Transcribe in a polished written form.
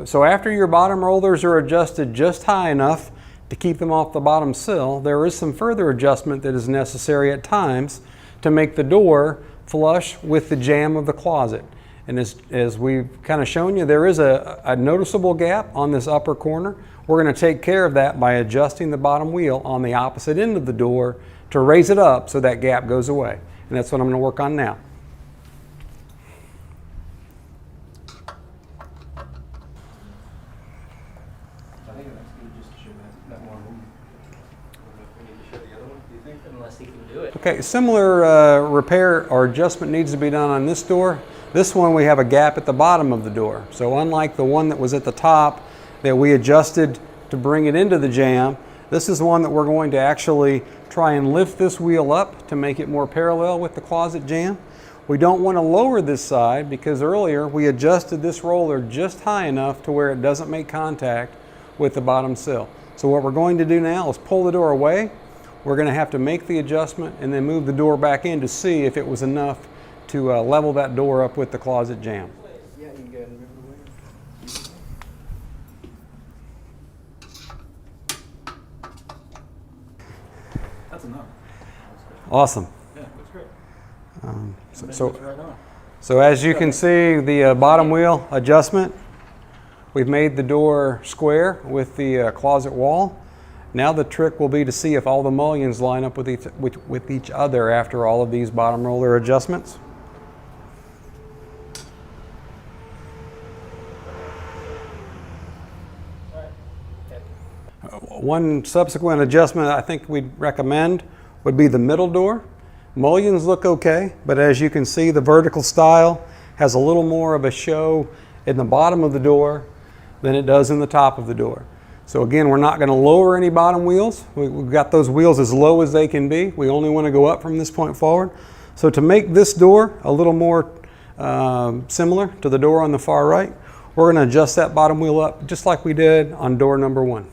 So after your bottom rollers are adjusted just high enough to keep them off the bottom sill, there is some further adjustment that is necessary at times to make the door flush with the jamb of the closet. And as we've kind of shown you, there is a noticeable gap on this upper corner. We're going to take care of that by adjusting the bottom wheel on the opposite end of the door to raise it up so that gap goes away. And that's what I'm going to work on now. Okay, similar repair or adjustment needs to be done on this door. This one we have a gap at the bottom of the door. So unlike the one that was at the top that we adjusted to bring it into the jamb, this is one that we're going to actually try and lift this wheel up to make it more parallel with the closet jamb. We don't want to lower this side because earlier we adjusted this roller just high enough to where it doesn't make contact with the bottom sill. So what we're going to do now is pull the door away. We're going to have to make the adjustment and then move the door back in to see if it was enough to level that door up with the closet jamb. Yeah, you can go ahead and move it away. That's enough. Awesome. Yeah, that's great. So as you can see, the bottom wheel adjustment, we've made the door square with the closet wall. Now the trick will be to see if all the mullions line up with each other after all of these bottom roller adjustments. One subsequent adjustment I think we'd recommend would be the middle door. Mullions look okay, but as you can see, the vertical style has a little more of a show in the bottom of the door than it does in the top of the door. So again, we're not going to lower any bottom wheels. We've got those wheels as low as they can be. We only want to go up from this point forward. So to make this door a little more similar to the door on the far right, we're going to adjust that bottom wheel up just like we did on door number 1.